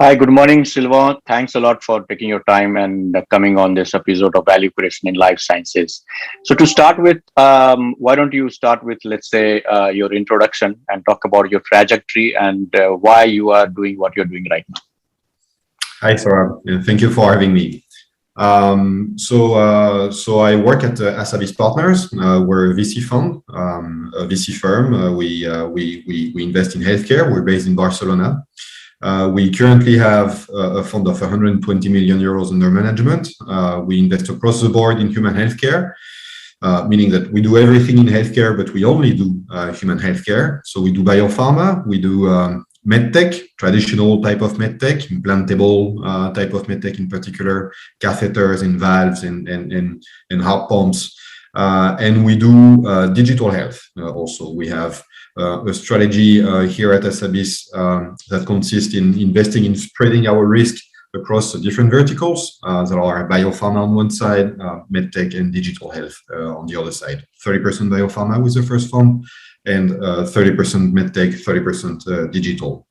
Hi, good morning, Sylvain. Thanks a lot for taking your time and coming on this episode of Value Creation in Life Sciences. So, to start with, why don't you start with, let's say, your introduction and talk about your trajectory and why you are doing what you're doing right now? Hi, Sarah. Thank you for having me. So I work at Asabis Partners. We're a VC fund, a VC firm. We invest in healthcare. We're based in Barcelona. We currently have a fund of 120 million euros under management. We invest across the board in human healthcare, meaning that we do everything in healthcare, but we only do human healthcare. So we do biopharma, we do medtech, traditional type of medtech, implantable type of medtech, in particular, catheters and valves and heart pumps. And we do digital health also. We have a strategy here at Asabis that consists in investing in spreading our risk across the different verticals that are biopharma on one side, medtech and digital health on the other side. 30% biopharma with the first fund, and 30% medtech, 30% digital.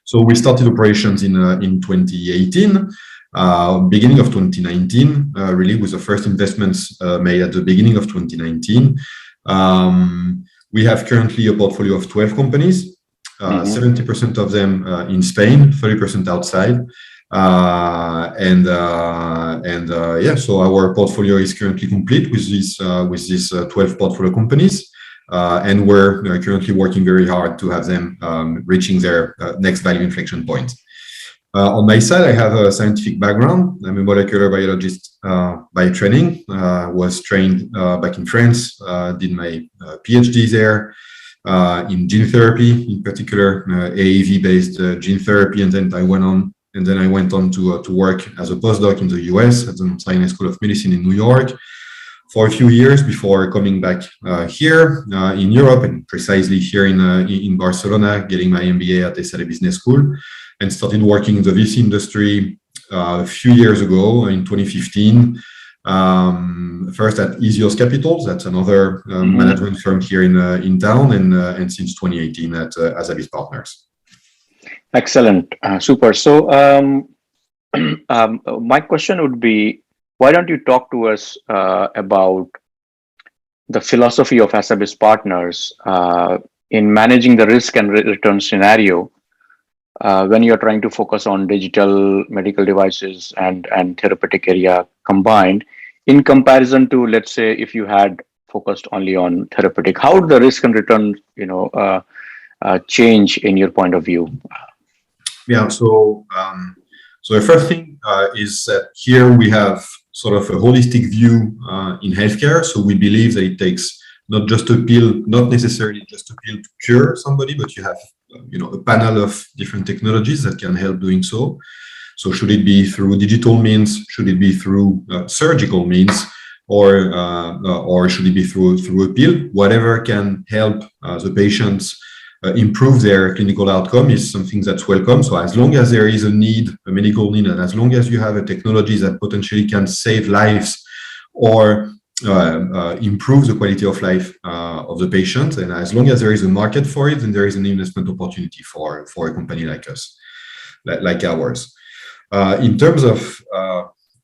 So we started operations in 2018. Beginning of 2019, really, with the first investments made at the beginning of 2019. We have currently a portfolio of 12 companies, 70% of them in Spain, 30% outside. So our portfolio is currently complete with these 12 portfolio companies. And we're currently working very hard to have them reaching their next value inflection point. On my side, I have a scientific background. I'm a molecular biologist by training. Was trained back in France, did my PhD there in gene therapy, in particular AAV-based gene therapy, and then I went on to work as a postdoc in the US at the Sinai School of Medicine in New York for a few years before coming back here in Europe, and precisely here in Barcelona, getting my MBA at the ESADE Business School, and started working in the VC industry a few years ago in 2015. First at Isios Capital, that's another management firm here in town, and since 2018 at Asabis Partners. Excellent. Super. So, my question would be, why don't you talk to us about the philosophy of Asabis Partners in managing the risk and return scenario when you're trying to focus on digital medical devices and therapeutic area combined, in comparison to, let's say, if you had focused only on therapeutic? How would the risk and return, change in your point of view? Yeah. So the first thing is that here we have sort of a holistic view in healthcare. So we believe that it takes not just a pill, not necessarily just a pill to cure somebody, but you have a panel of different technologies that can help doing so. So should it be through digital means? Should it be through surgical means? Or should it be through a pill? Whatever can help the patients improve their clinical outcome is something that's welcome. So as long as there is a need, a medical need, and as long as you have a technology that potentially can save lives or improve the quality of life of the patient, and as long as there is a market for it, then there is an investment opportunity for a company like us, like ours. In terms of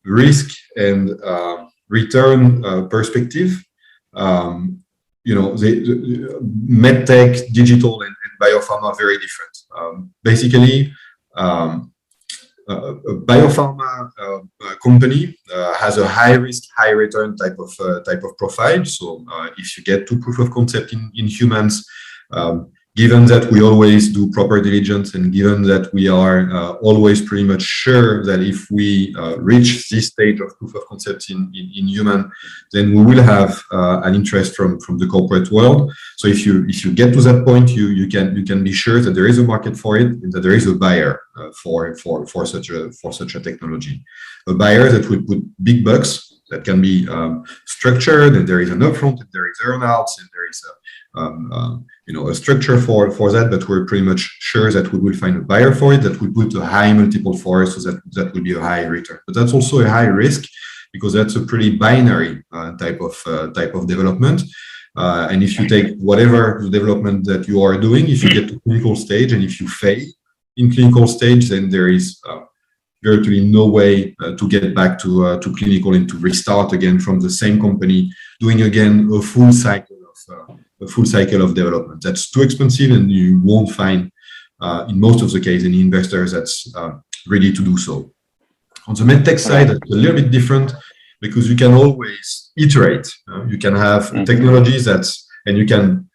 risk and return perspective, the medtech, digital, and biopharma are very different. Basically, a biopharma company has a high risk, high return type of profile. So if you get to proof of concept in humans, given that we always do proper diligence, and given that we are always pretty much sure that if we reach this stage of proof of concept in human, then we will have an interest from the corporate world. So if you get to that point, you can be sure that there is a market for it, and that there is a buyer for such a technology, a buyer that will put big bucks that can be structured, and there is an upfront, and there is earnouts, and there is a structure for that, but we're pretty much sure that we will find a buyer for it that will put a high multiple for us, so that will be a high return. But that's also a high risk, because that's a pretty binary type of development. And if you take whatever development that you are doing, if you get to clinical stage and if you fail, in clinical stage, then there is virtually no way to get back to clinical and to restart again from the same company, doing again a full cycle of development. That's too expensive, and you won't find in most of the case any investors that's ready to do so. On the medtech side, it's a little bit different because you can always iterate. You can have technologies and you can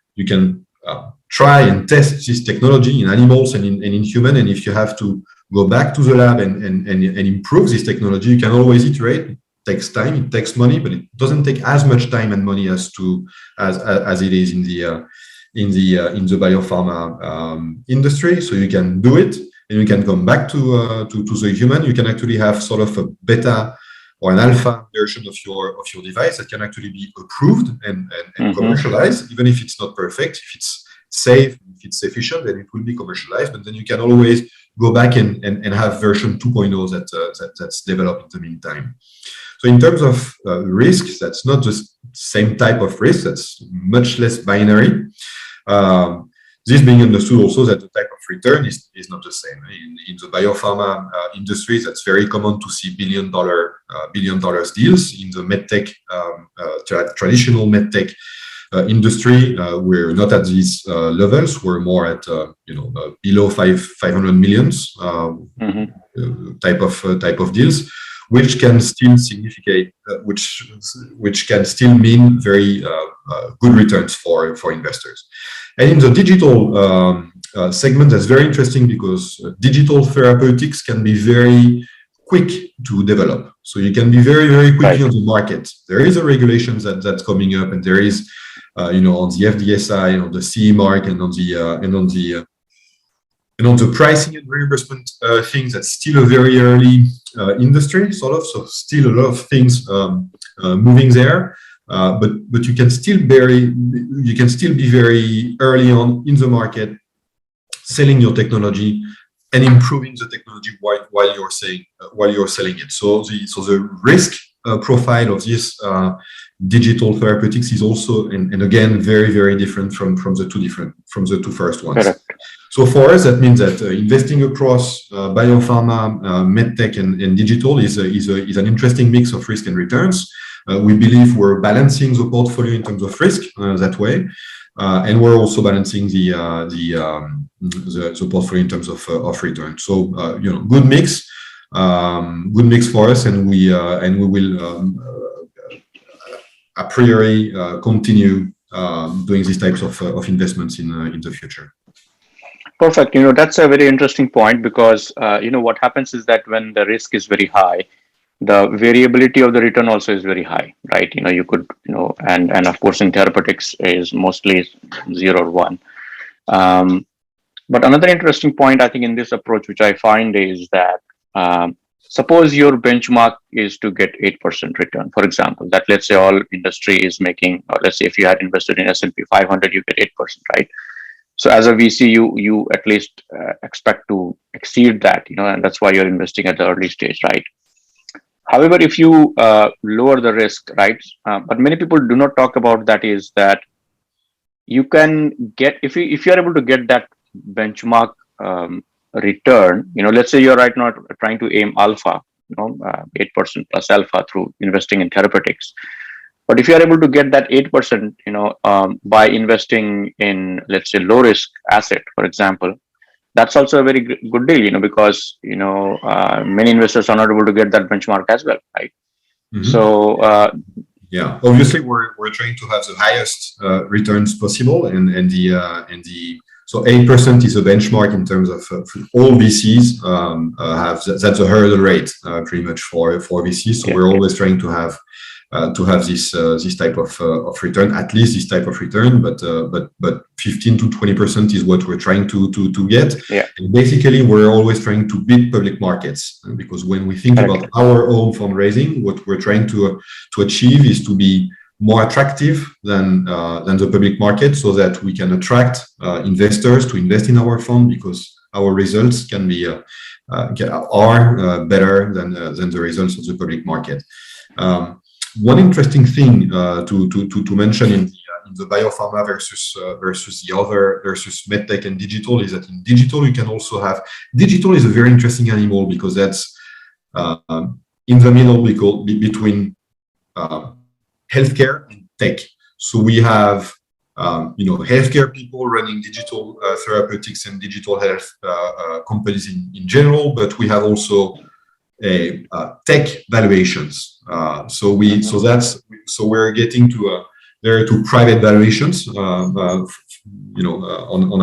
try and test this technology in animals and in human. And if you have to go back to the lab and improve this technology, you can always iterate. It takes time, it takes money, but it doesn't take as much time and money as it is in the biopharma industry. So you can do it, and you can come back to the human. You can actually have sort of a beta or an alpha version of your device that can actually be approved and commercialized, even if it's not perfect. If it's safe, if it's efficient, then it will be commercialized. But then you can always go back and have version 2.0 that's developed in the meantime. So in terms of risks, that's not just same type of risk. That's much less binary. This being understood also that the type of return is not the same. In the biopharma industries, that's very common to see $billion deals. In the medtech, traditional medtech industry, we're not at these levels. We're more at below 500 millions type of deals, which can still significate, which can still mean very good returns for investors. And in the digital segment, that's very interesting because digital therapeutics can be very quick to develop. So you can be very, very quickly on the market. There is a regulation that's coming up, and there is, on the FDA side, on the CE mark, and on the pricing and reimbursement things. That's still a very early industry, sort of. So still a lot of things moving there. But you can still be very early on in the market, selling your technology and improving the technology while you're selling it. So the risk profile of this digital therapeutics is also, and again, very, very different from the two first ones. Correct. So for us, that means that investing across biopharma, medtech, and digital is an interesting mix of risk and returns. We believe we're balancing the portfolio in terms of risk that way, and we're also balancing the portfolio in terms of return. So good mix for us, and we will a priori continue doing these types of investments in the future. Perfect. That's a very interesting point because what happens is that when the risk is very high, the variability of the return also is very high, right? You could, and of course in therapeutics is mostly 0 or 1. But another interesting point I think in this approach, which I find is that suppose your benchmark is to get 8% return, for example, that let's say all industry is making, or let's say if you had invested in S&P 500, you get 8%, right? So as a VC, you at least expect to exceed that, and that's why you're investing at the early stage, right? However, if you lower the risk, right? But many people do not talk about that is that you can get, if you are able to get that benchmark return, let's say you're right now trying to aim alpha, 8% plus alpha through investing in therapeutics. But if you are able to get that 8%, by investing in, let's say, low risk asset, for example, that's also a very good deal, because, many investors are not able to get that benchmark as well, right? Mm-hmm. So, yeah, obviously we're trying to have the highest returns possible, and so 8% is a benchmark in terms of all VCs have that's a hurdle rate pretty much for VCs. So we're always trying to have this type of return, at least this type of return, but 15 to 20% is what we're trying to get. Yeah. And basically, we're always trying to beat public markets, because when we think about our own fundraising, what we're trying to achieve is to be more attractive than the public market, so that we can attract investors to invest in our fund, because our results can be are better than the results of the public market. One interesting thing to mention in the biopharma versus the other versus medtech and digital is that in digital you can also have digital is a very interesting animal because that's in the middle between healthcare and tech. So we have healthcare people running digital therapeutics and digital health companies in general, but we have also tech valuations. So we're getting to there to private valuations, on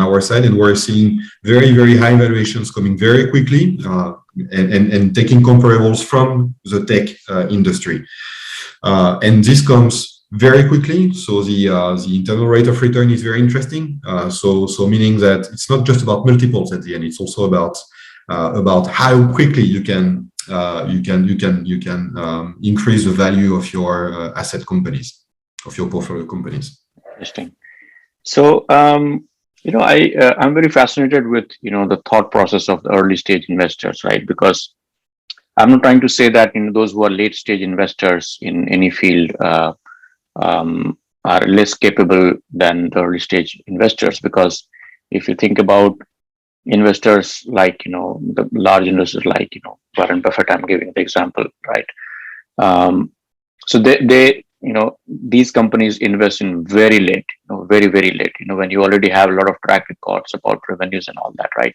our side, and we're seeing very, very high valuations coming very quickly, and taking comparables from the tech industry. And this comes very quickly. So the internal rate of return is very interesting. So meaning that it's not just about multiples at the end. It's also about how quickly you can increase the value of your asset companies, of your portfolio companies. Interesting. So, I'm very fascinated with, the thought process of the early stage investors, right? Because I'm not trying to say that, those who are late stage investors in any field are less capable than the early stage investors. Because if you think about investors like, the large investors like, Warren Buffett, I'm giving the example, right? So they these companies invest in very late, very, very late, when you already have a lot of track records about revenues and all that, right?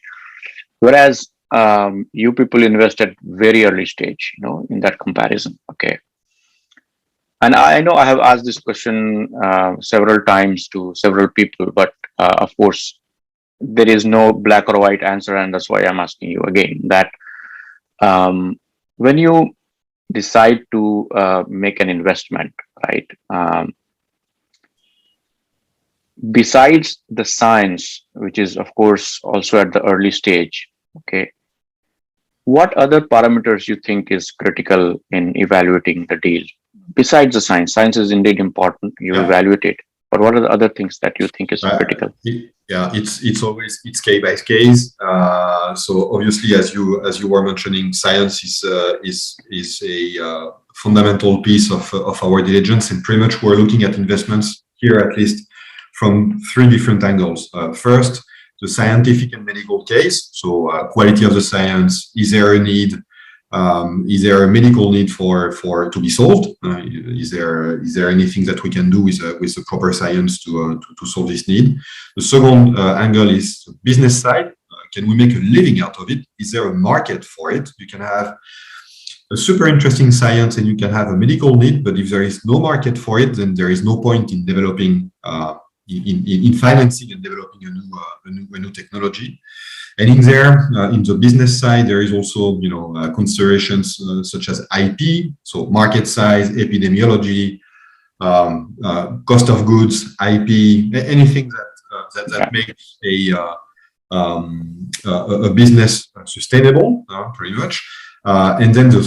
Whereas you people invest at very early stage, in that comparison. Okay. And I know I have asked this question several times to several people, but of course, there is no black or white answer. And that's why I'm asking you again that when you decide to make an investment, right? Besides the science, which is of course also at the early stage, okay, what other parameters you think is critical in evaluating the deal? Besides the science, science is indeed important. You evaluate it, but what are the other things that you think is critical? It's always case by case. So obviously, as you were mentioning, science is a fundamental piece of our diligence, and pretty much we're looking at investments here at least from three different angles. First, the scientific and medical case. So quality of the science. Is there a need? Is there a medical need for to be solved? Is there anything that we can do with the proper science to solve this need? The second angle is the business side. Can we make a living out of it? Is there a market for it? You can have a super interesting science and you can have a medical need, but if there is no market for it, then there is no point in developing, in financing and developing a new technology. And in the business side, there is also, considerations such as IP, so market size, epidemiology, cost of goods, IP, anything that makes a business sustainable, pretty much. And then the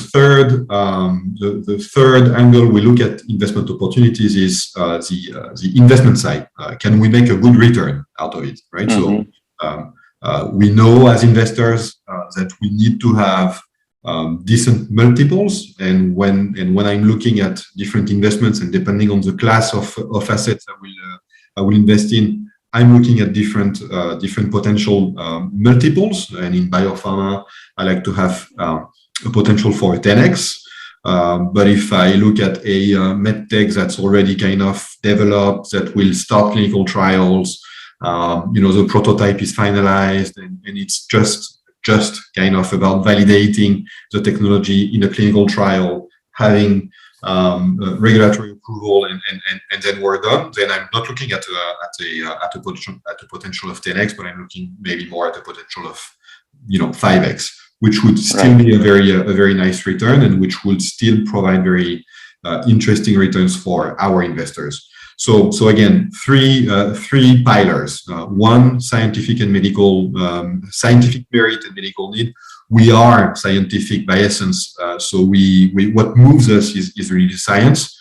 third angle we look at investment opportunities is the investment side. Can we make a good return out of it, right? Mm-hmm. So we know as investors that we need to have decent multiples, and when I'm looking at different investments and depending on the class of assets I will invest in, I'm looking at different potential multiples. And in biopharma, I like to have a potential for a 10x. But if I look at a medtech that's already kind of developed, that will start clinical trials, the prototype is finalized, and it's just kind of about validating the technology in a clinical trial, having regulatory approval, and then we're done. Then I'm not looking at a potential of 10x, but I'm looking maybe more at a potential of 5x, which would still be a very nice return, and which would still provide very interesting returns for our investors. So again, three pillars. One, scientific and medical, scientific merit and medical need. We are scientific by essence, so we what moves us is really the science.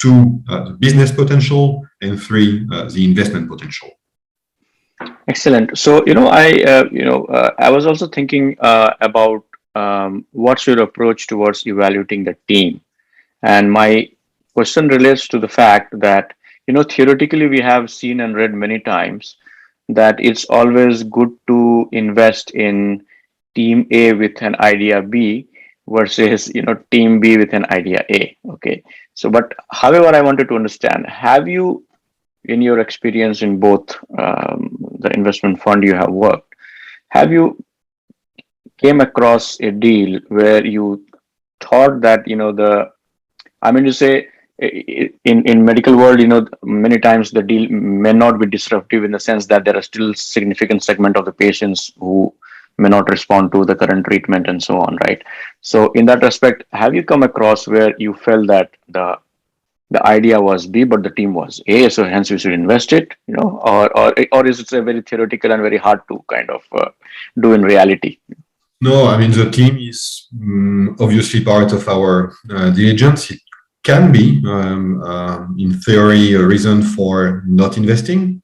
Two, the business potential, and three, the investment potential. Excellent. So I was also thinking about what's your approach towards evaluating the team, and my question relates to the fact that theoretically, we have seen and read many times that it's always good to invest in team A with an idea B versus team B with an idea A. Okay. So, but however, I wanted to understand: have you, in your experience in both the investment fund you have worked, have you came across a deal where you thought that the I mean to say, in medical world, many times the deal may not be disruptive in the sense that there are still significant segment of the patients who may not respond to the current treatment and so on, right? So in that respect, have you come across where you felt that the idea was B, but the team was A, so hence we should invest it, or is it a very theoretical and very hard to kind of do in reality? No, I mean, the team is obviously part of our diligence. It can be, in theory, a reason for not investing.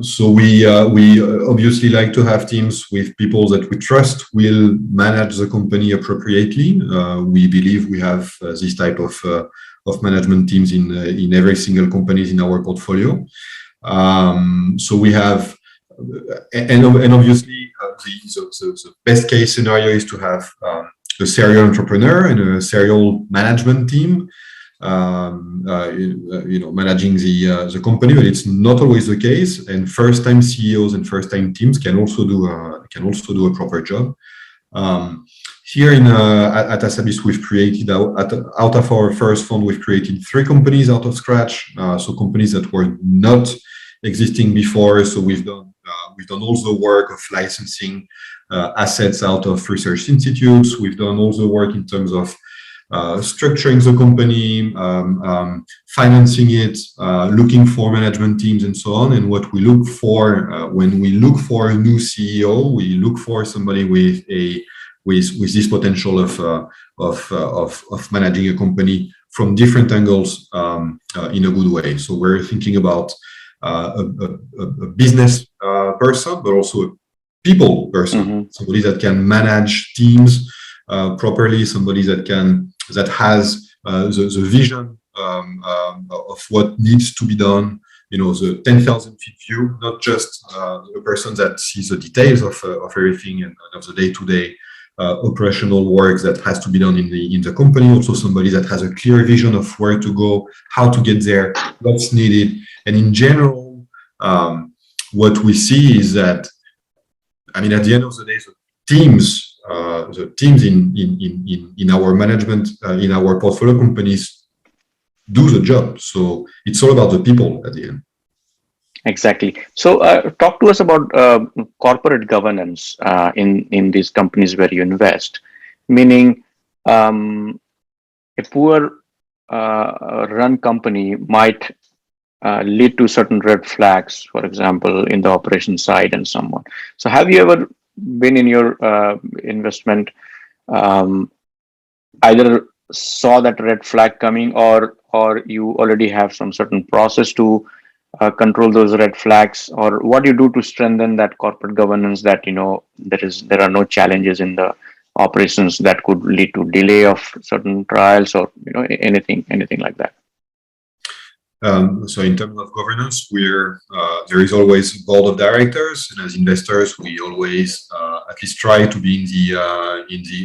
So we obviously like to have teams with people that we trust will manage the company appropriately. We believe we have this type of management teams in every single companies in our portfolio. So we have, and obviously the best case scenario is to have a serial entrepreneur and a serial management team, managing the company, but it's not always the case. And first-time CEOs and first-time teams can also do a proper job. Here at Asabis, we've created out of our first fund, we've created 3 companies out of scratch. So companies that were not existing before. So we've done all the work of licensing assets out of research institutes. We've done all the work in terms of structuring the company, financing it, looking for management teams, and so on. And what we look for when we look for a new CEO, we look for somebody with this potential of managing a company from different angles in a good way. So we're thinking about a business person, but also a people person, somebody that can manage teams properly, somebody that has the vision of what needs to be done, the 10,000 feet view, not just a person that sees the details of everything and of the day-to-day operational work that has to be done in the company. Also somebody that has a clear vision of where to go, how to get there, what's needed. And in general, what we see is that, I mean, at the end of the day, the teams in our management, in our portfolio companies, do the job. So it's all about the people at the end. Exactly. So talk to us about corporate governance in these companies where you invest, meaning a poor run company might lead to certain red flags, for example, in the operation side and someone. So have you ever been in your investment either saw that red flag coming, or you already have some certain process to control those red flags, or what do you do to strengthen that corporate governance that there are no challenges in the operations that could lead to delay of certain trials, or anything like that? So in terms of governance, there is always a board of directors, and as investors, we always at least try to be in the.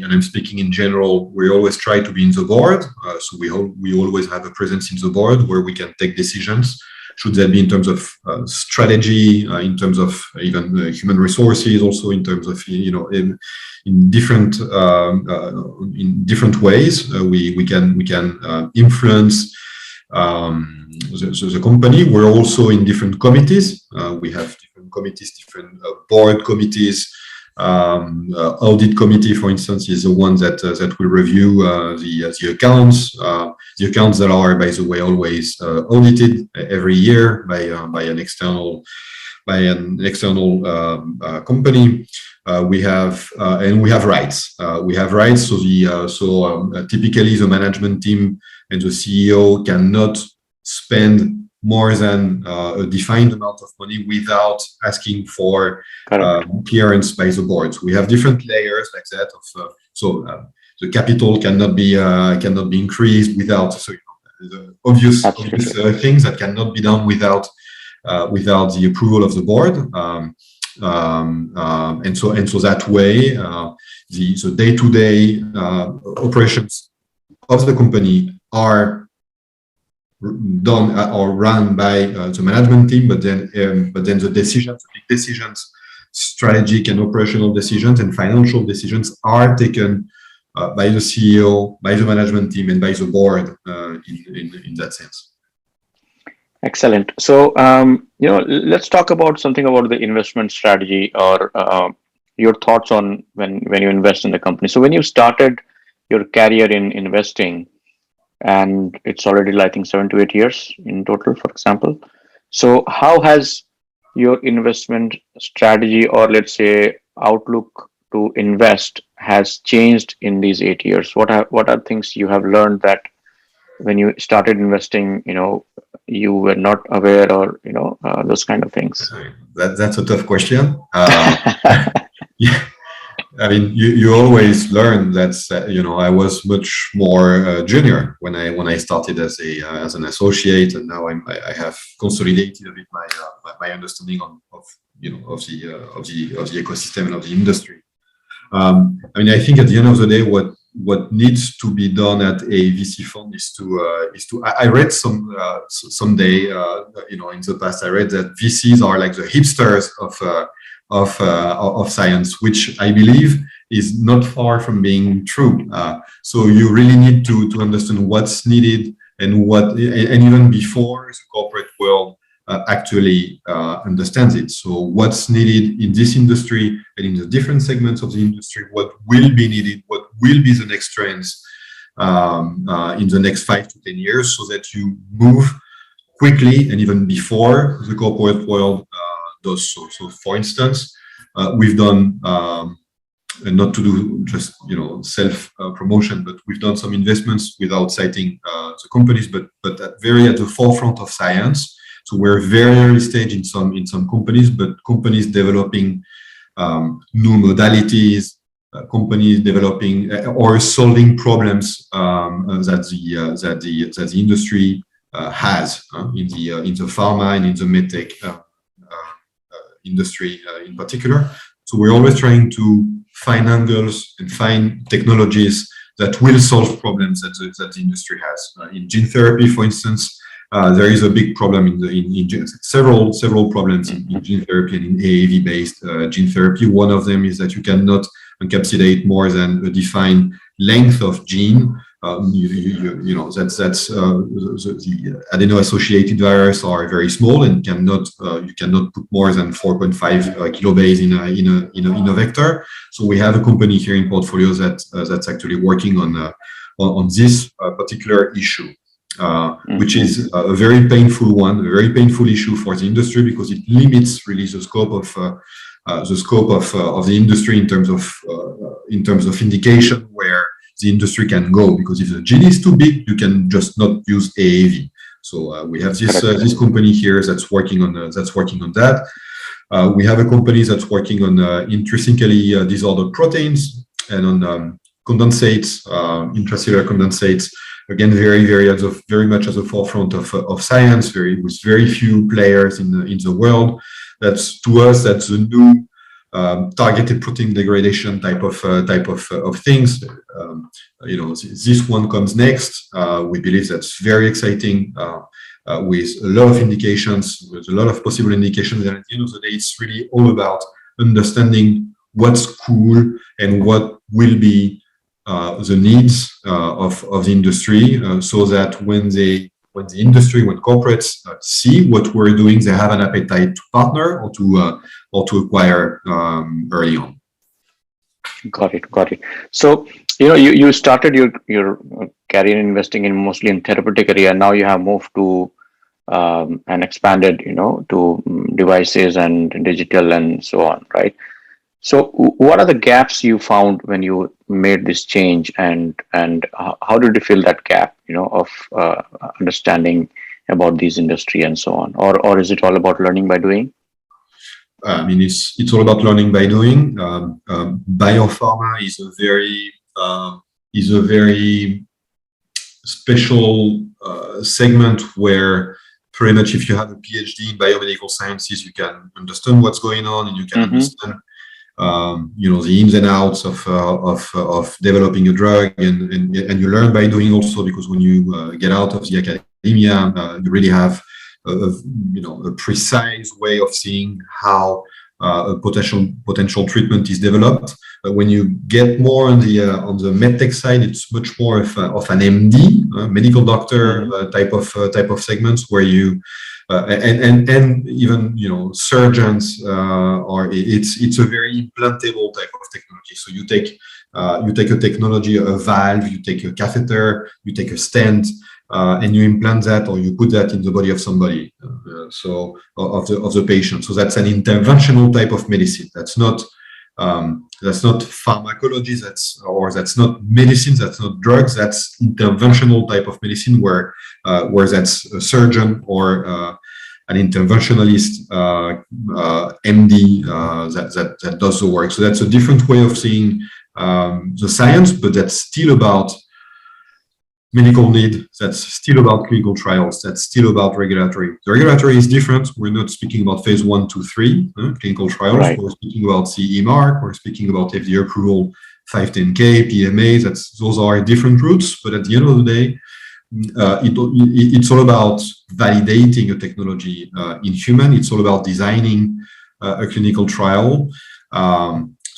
And I'm speaking in general. We always try to be in the board, so we always have a presence in the board where we can take decisions. Should that be in terms of strategy, in terms of even human resources, also in terms of in different ways, we can influence the company. We're also in different committees. We have different committees, different board committees. Audit committee, for instance, is the one that will review the accounts. The accounts that are, by the way, always audited every year by an external company. We have rights. We have rights. So typically the management team and the CEO cannot spend more than a defined amount of money without asking for clearance by the boards. We have different layers like that. The capital cannot be increased without. So the obvious Absolutely. things that cannot be done without the approval of the board. And so that way, the day-to-day operations of the company are done or run by the management team, but then the decisions, big decisions, strategic and operational decisions, and financial decisions are taken by the CEO, by the management team, and by the board in that sense. Excellent. So, let's talk about something about the investment strategy or your thoughts on when you invest in the company. So, when you started your career in investing, and it's already, I think, 7 to 8 years in total, for example. So, how has your investment strategy, or let's say outlook to invest, has changed in these 8 years? What are things you have learned that when you started investing, you were not aware, or those kind of things? That's a tough question. Yeah, I mean, you always learn that I was much more junior when I started as an associate, and now I have consolidated a bit my understanding of the ecosystem and of the industry. I mean, I think at the end of the day, what needs to be done at a VC fund is to. I read someday, in the past, I read that VCs are like the hipsters of science, which I believe is not far from being true. So you really need to understand what's needed and even before the corporate world actually understands it. So what's needed in this industry and in the different segments of the industry, what will be needed, what will be the next trends in the next 5 to 10 years, so that you move quickly and even before the corporate world does so. So for instance, we've done, and not to do just self promotion, but we've done some investments without citing the companies, but at the forefront of science. So we're very early stage in some companies, but companies developing new modalities, companies developing or solving problems that the industry has in the pharma and in the medtech industry in particular. So we're always trying to find angles and find technologies that will solve problems that the industry has. In gene therapy, for instance, there is a big problem in several problems in gene therapy and in AAV-based gene therapy. One of them is that you cannot encapsulate more than a defined length of gene. The adeno-associated virus are very small and you cannot put more than 4.5 kilobase in a vector. So we have a company here in portfolio that's actually working on this particular issue, which is a very painful one, a very painful issue for the industry, because it limits really the scope of the industry in terms of indication where the industry can go, because if the gene is too big, you can just not use AAV. So we have this company here that's working on that. We have a company that's working on intrinsically disordered proteins and on condensates, intracellular condensates. Again, very much at the forefront of science. With very few players in the world. That's the new targeted protein degradation type of things. This one comes next. We believe that's very exciting, with a lot of indications, with a lot of possible indications. And at the end of the day, it's really all about understanding what's cool and what will be the needs of the industry, so that when corporates see what we're doing, they have an appetite to partner or to acquire early on. Got it. So you started your career investing in mostly in therapeutic area. Now you have moved to and expanded to devices and digital and so on, right? So what are the gaps you found when you made this change, and how did you fill that gap, of understanding about these industry and so on, or is it all about learning by doing? I mean, it's all about learning by doing. Biopharma is a very special segment where pretty much if you have a PhD in biomedical sciences, you can understand what's going on and you can understand the ins and outs of developing a drug, and you learn by doing also, because when you get out of the academia, you really have a precise way of seeing how a potential treatment is developed. But when you get more on the medtech side, it's much more of an MD, medical doctor type of segments, where you and even surgeons are. It's a very implantable type of technology. So you take a technology, a valve, you take a catheter, you take a stent, and you implant that, or you put that in the body of somebody, so of the patient. So that's an interventional type of medicine. That's not pharmacology. That's not medicine. That's not drugs. That's interventional type of medicine, where that's a surgeon or an interventionalist, MD, that does the work. So that's a different way of seeing the science, but that's still about medical need. That's still about clinical trials. That's still about regulatory. The regulatory is different. We're not speaking about phase 1, 2, 3 clinical trials. Right. We're speaking about CE mark. We're speaking about FDA approval, 510K, PMA. Those are different routes. But at the end of the day, it's all about validating a technology in human. It's all about designing a clinical trial.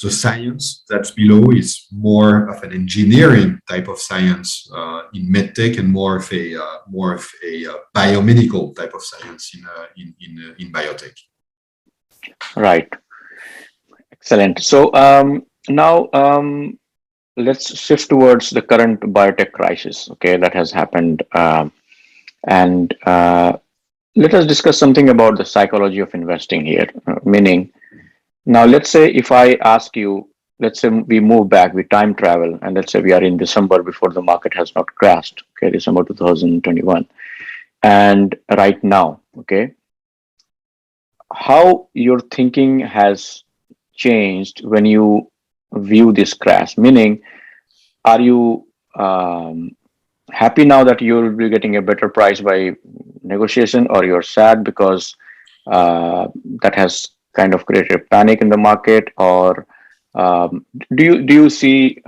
The science that's below is more of an engineering type of science in medtech, and more of a biomedical type of science in biotech. Right. Excellent. So now let's shift towards the current biotech crisis. Okay, that has happened, and let us discuss something about the psychology of investing here. Meaning, now let's say if I ask you, let's say we move back, we time travel, and let's say we are in December before the market has not crashed. Okay, December 2021, and right now, okay, how your thinking has changed when you view this crash? Meaning, are you happy now that you'll be getting a better price by negotiation, or you're sad because that has kind of created panic in the market? Or do you see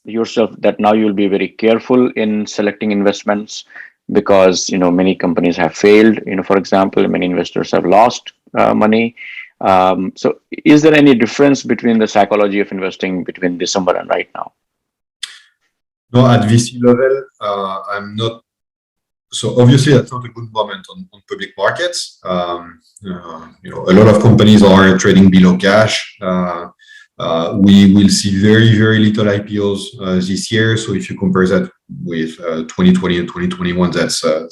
yourself that now you'll be very careful in selecting investments, because many companies have failed? For example, many investors have lost money. So is there any difference between the psychology of investing between December and right now? No, at VC level, I'm not. So obviously, that's not a good moment on public markets. A lot of companies are trading below cash. We will see very, very little IPOs this year. So if you compare that with 2020 and 2021, that's a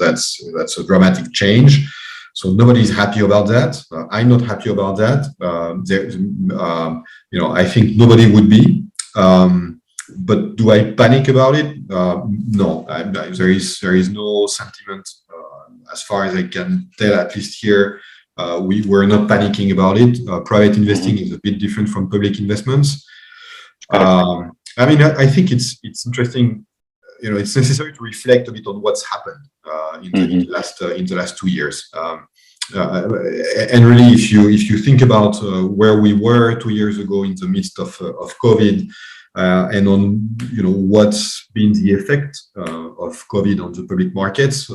dramatic change. So nobody's happy about that. I'm not happy about that. I think nobody would be. But do I panic about it? No, there is no sentiment as far as I can tell, at least here. We're not panicking about it. Private investing is a bit different from public investments. I think it's interesting. It's necessary to reflect a bit on what's happened in the last 2 years. And really, if you think about where we were 2 years ago in the midst of COVID. And on what's been the effect of COVID on the public markets.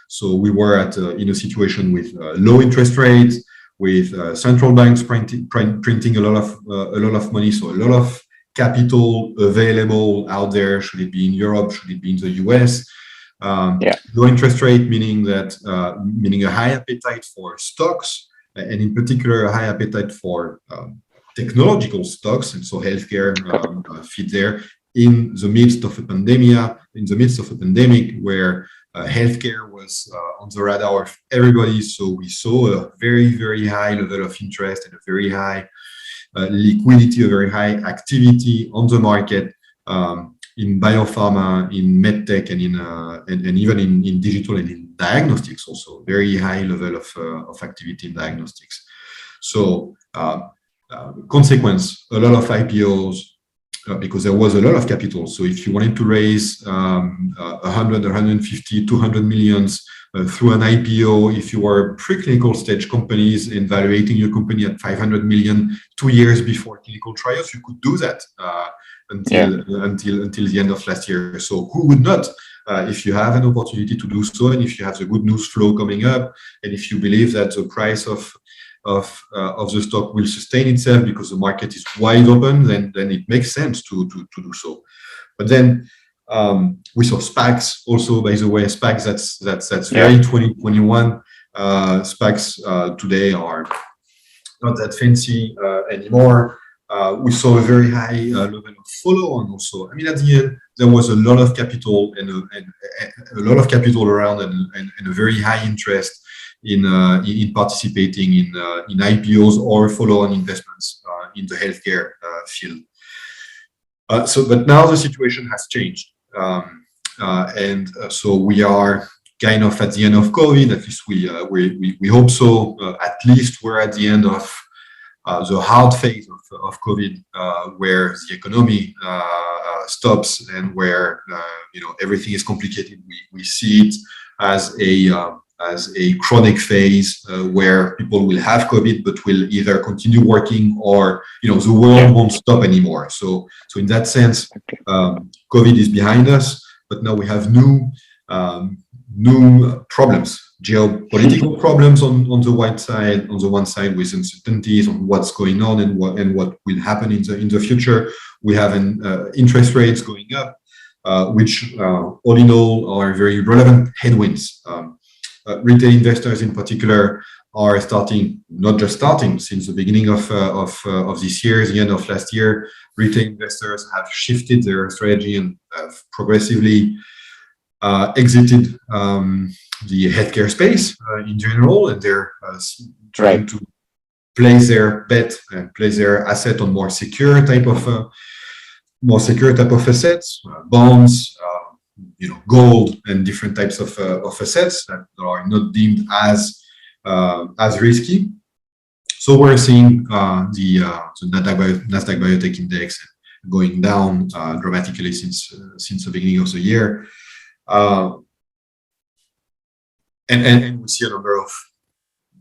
So we were in a situation with low interest rates, with central banks printing a lot of money, so a lot of capital available out there. Should it be in Europe? Should it be in the US? Low interest rate meaning a high appetite for stocks, and in particular a high appetite for technological stocks, and so healthcare fit there in the midst of a pandemic where healthcare was on the radar of everybody. So we saw a very, very high level of interest and a very high liquidity, a very high activity on the market in biopharma, in medtech, and even in digital and in diagnostics also. Very high level of activity in diagnostics. So consequence, a lot of IPOs, because there was a lot of capital. So if you wanted to raise 100, 150, 200 millions through an IPO, if you were preclinical stage companies and valuating your company at 500 million 2 years before clinical trials, you could do that until the end of last year. So who would not? If you have an opportunity to do so, and if you have the good news flow coming up, and if you believe that the price of the stock will sustain itself because the market is wide open, then it makes sense to do so. But then we saw SPACs also, by the way. SPACs, that's very 2021. SPACs today are not that fancy anymore. We saw a very high level of follow-on also. I mean, at the end, there was a lot of capital and a lot of capital around, and a very high interest in participating in IPOs or follow-on investments in the healthcare field. But now the situation has changed, and so we are kind of at the end of COVID. At least we hope so. At least we're at the end of the hard phase of COVID, where the economy stops and where everything is complicated. We see it as a chronic phase where people will have COVID but will either continue working, or the world won't stop anymore. So in that sense, COVID is behind us, but now we have new problems, geopolitical problems on the one side, with uncertainties on what's going on and what will happen in the future. We have interest rates going up, which all in all are very relevant headwinds. Retail investors in particular are not just starting since the beginning of this year, the end of last year. Retail investors have shifted their strategy and have progressively exited the healthcare space in general, and they're trying to place their bet and place their asset on more secure type of assets, bonds, gold, and different types of assets that are not deemed as risky. So we're seeing the Nasdaq Biotech Index going down dramatically since the beginning of the year. And we see a number of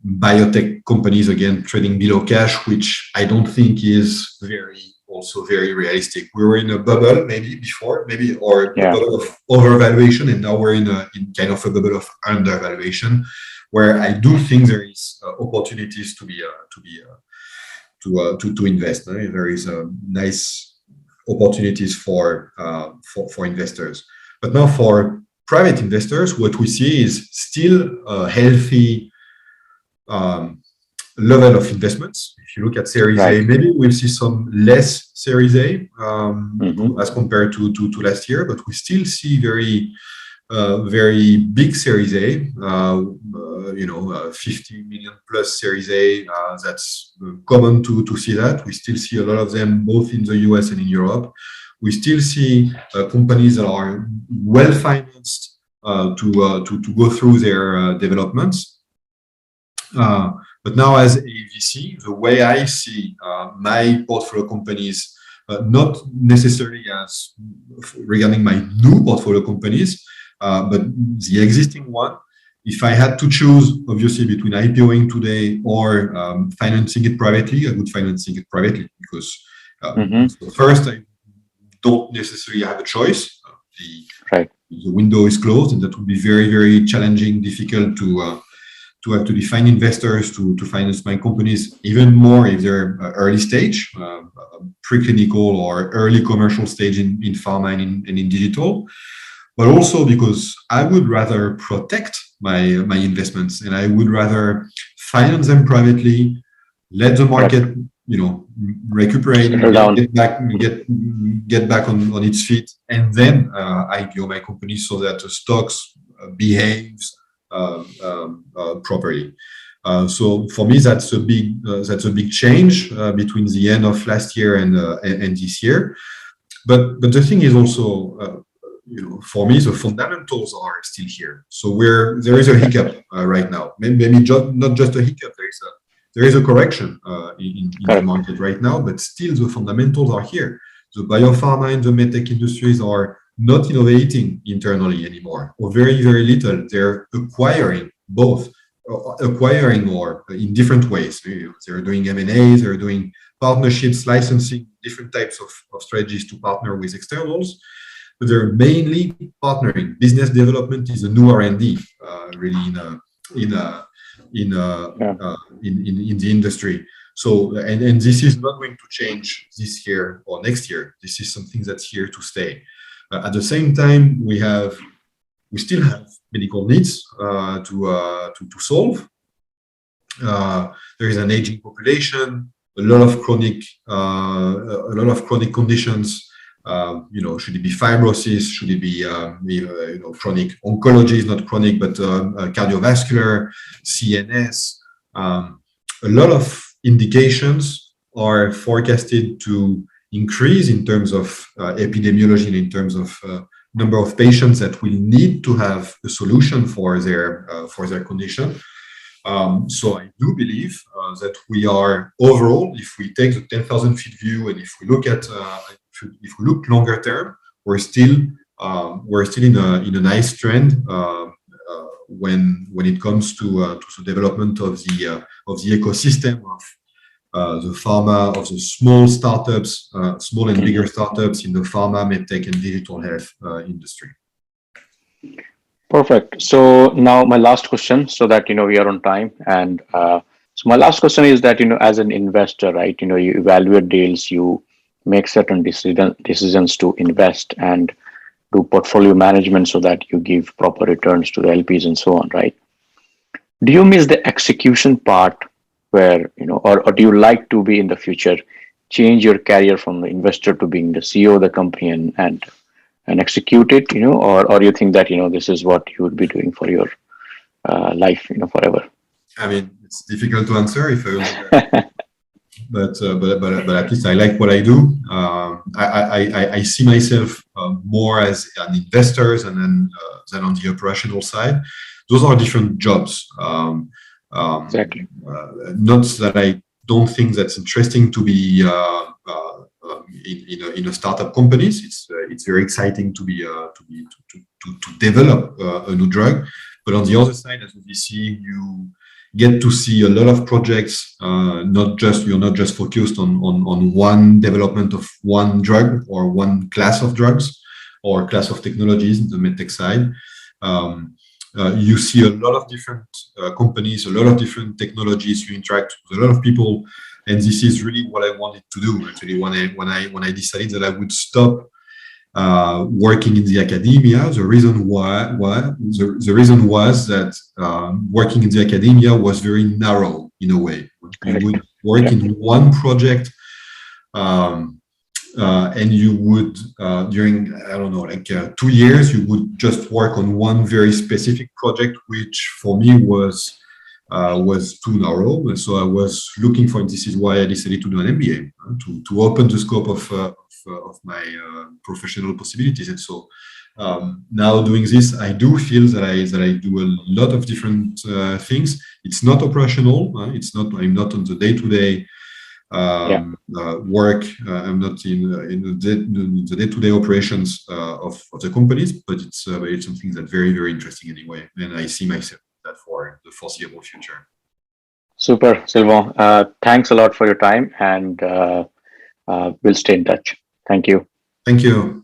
biotech companies again trading below cash, which I don't think is very realistic. We were in a bubble before, or a bubble of overvaluation, and now we're in kind of a bubble of undervaluation, where I do think there is opportunities to invest. There is nice opportunities for investors. But now for private investors, what we see is still a healthy level of investments. If you look at Series A, maybe we'll see some less Series A as compared to last year, but we still see very big Series A, 50 million plus Series A. That's common to see that. We still see a lot of them both in the US and in Europe. We still see companies that are well financed to go through their developments. But now, as a VC, the way I see my portfolio companies, not necessarily as regarding my new portfolio companies, but the existing one, if I had to choose, obviously, between IPOing today or financing it privately, I would financing it privately, because so first, I don't necessarily have a choice. The window is closed, and that would be very, very challenging, difficult to actually find investors to finance my companies, even more if they're early stage, preclinical or early commercial stage in pharma and in digital. But also because I would rather protect my investments, and I would rather finance them privately, let the market recuperate, get back on its feet, and then IPO my company so that the stocks behaves properly. So for me, that's a big change between the end of last year and this year. But the thing is also, for me, the fundamentals are still here. So there is a hiccup right now. Maybe not just a hiccup. There is a correction in the market right now, but still the fundamentals are here. the biopharma and the medtech industries are not innovating internally anymore, or very, very little. They're acquiring both, acquiring or in different ways. They're doing M&As, they're doing partnerships, licensing, different types of strategies to partner with externals. But they're mainly partnering. Business development is a new R&D, really in a, in, a, Yeah. in the industry. So, and this is not going to change this year or next year. This is something that's here to stay. At the same time, we still have medical needs to solve. There is an aging population, a lot of chronic conditions. Should it be fibrosis? Should it be chronic oncology? Is not chronic, but cardiovascular, CNS. A lot of indications are forecasted to increase in terms of epidemiology and in terms of number of patients that will need to have a solution for their condition. So I do believe that we are overall, if we take the 10,000 feet view and if we look at if we look longer term, we're still in a nice trend when it comes to the development of the ecosystem of the pharma, of the small startups, small and bigger startups in the pharma, medtech, and digital health industry. Perfect. So now my last question, so that we are on time, and so my last question is that as an investor, right? You evaluate deals, you make certain decisions to invest and do portfolio management so that you give proper returns to the LPs and so on, right? Do you miss the execution part where, or do you like to be in the future, change your career from the investor to being the CEO of the company and execute it, or you think that, this is what you would be doing for your life, forever? I mean, it's difficult to answer if I but at least I like what I do. I see myself more as an investor than on the operational side. Those are different jobs. Exactly. Not that I don't think that's interesting to be in a startup companies. It's very exciting to develop a new drug. But on the other side, as a VC, you get to see a lot of projects. You're not just focused on one development of one drug or one class of drugs or class of technologies in the medtech side. You see a lot of different companies, a lot of different technologies. You interact with a lot of people, and this is really what I wanted to do. Actually, when I decided that I would stop working in the academia, the reason was that working in the academia was very narrow in a way. You would work in one project, and you would during 2 years you would just work on one very specific project, which for me was too narrow. And so I was looking for, and this is why I decided to do an MBA, to open the scope of my professional possibilities. And so now doing this, I do feel that I do a lot of different things. It's not operational. I'm not on the day-to-day work. I'm not in the day-to-day operations of the companies, but it's something that's very, very interesting anyway. And I see myself that for the foreseeable future. Super, Sylvain. Thanks a lot for your time, and we'll stay in touch. Thank you. Thank you.